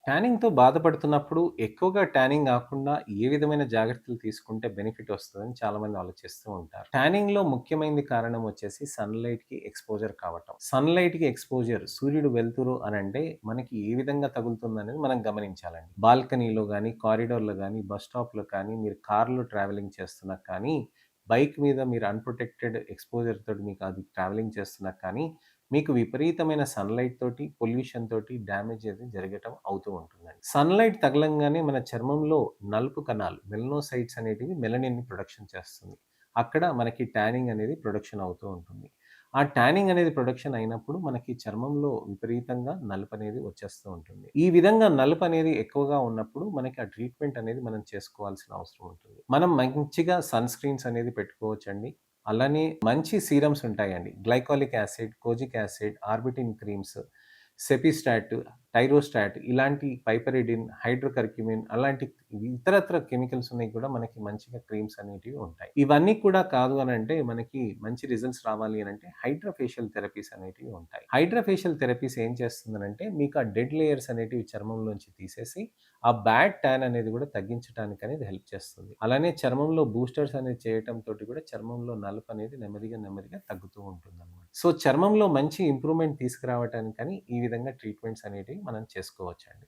ట్యానింగ్‌తో బాధపడుతున్నప్పుడు ఎక్కువగా ట్యానింగ్ గాకుండా ఏ విధమైన జాగ్రత్తలు తీసుకుంటే బెనిఫిట్ వస్తదని చాలామంది ఆలోచిస్తూ ఉంటారు. ట్యానింగ్‌లో ముఖ్యమైనది కారణం వచ్చేసి సన్‌లైట్‌కి ఎక్స్‌పోజర్ కావటం. సన్‌లైట్‌కి ఎక్స్‌పోజర్ సూర్యుడు వెలుతురు అనంటే మనకి ఏ విధంగా తగులుతుందనేది మనం గమనించాలండి. బాల్కనీలో గానీ, కారిడార్‌లో గానీ, బస్ స్టాప్‌లో కానీ, మీరు కార్‌లో ట్రావెలింగ్ చేస్తున్నా కానీ, బైక్ మీద మీరు అన్‌ప్రొటెక్టెడ్ ఎక్స్‌పోజర్ తోటి మీకు అది ట్రావెలింగ్ చేస్తున్నా కానీ మీకు విపరీతమైన సన్‌లైట్ తోటి, పొల్యూషన్ తోటి డ్యామేజ్ అది జరగటం అవుతూ ఉంటుందండి. సన్‌లైట్ తగలంగానే మన చర్మంలో నలుపు కణాలు మెలనోసైట్స్ అనేటివి మెలనిన్‌ని ప్రొడక్షన్ చేస్తుంది. అక్కడ మనకి టానింగ్ అనేది ప్రొడక్షన్ అవుతూ ఉంటుంది. ఆ టానింగ్ అనేది ప్రొడక్షన్ అయినప్పుడు మనకి చర్మంలో విపరీతంగా నలుపనేది వచ్చేస్తూ ఉంటుంది. ఈ విధంగా నలుపనేది ఎక్కువగా ఉన్నప్పుడు మనకి ఆ ట్రీట్మెంట్ అనేది మనం చేసుకోవాల్సిన అవసరం ఉంటుంది. మనం మంచిగా సన్ స్క్రీన్స్ అనేది పెట్టుకోవచ్చండి. అలానే మంచి సీరమ్స్ ఉంటాయండి. Glycolic acid, kojic acid, arbutin creams, సెపిస్టాట్, టైరోస్టాట్ ఇలాంటి పైపరిడిన్, హైడ్రోకర్క్యుమిన్ అలాంటి ఇతరత్ర కెమికల్స్ ఉన్నయి కూడా మనకి మంచిగా క్రీమ్స్ అనేటివి ఉంటాయి. ఇవన్నీ కూడా కాదు అనంటే మనకి మంచి రిజల్ట్స్ రావాలి అనంటే హైడ్రోఫేషియల్ థెరపీస్ అనేటివి ఉంటాయి. హైడ్రోఫేషియల్ థెరపీస్ ఏం చేస్తుందనంటే మీకు ఆ డెడ్ లేయర్స్ అనేటివి చర్మంలోంచి తీసేసి ఆ బ్యాడ్ ట్యాన్ అనేది కూడా తగ్గించటానికి అనేది హెల్ప్ చేస్తుంది. అలానే చర్మంలో బూస్టర్స్ అనేది చేయటంతోటి కూడా చర్మంలో నలుపు అనేది నెమ్మదిగా తగ్గుతూ ఉంటుందన్నమాట. సో, చర్మంలో మంచి ఇంప్రూవ్‌మెంట్ తీసుకురావటానికని ఈ విధంగా ట్రీట్మెంట్స్ అనేటివి మనం చేసుకోవచ్చండి.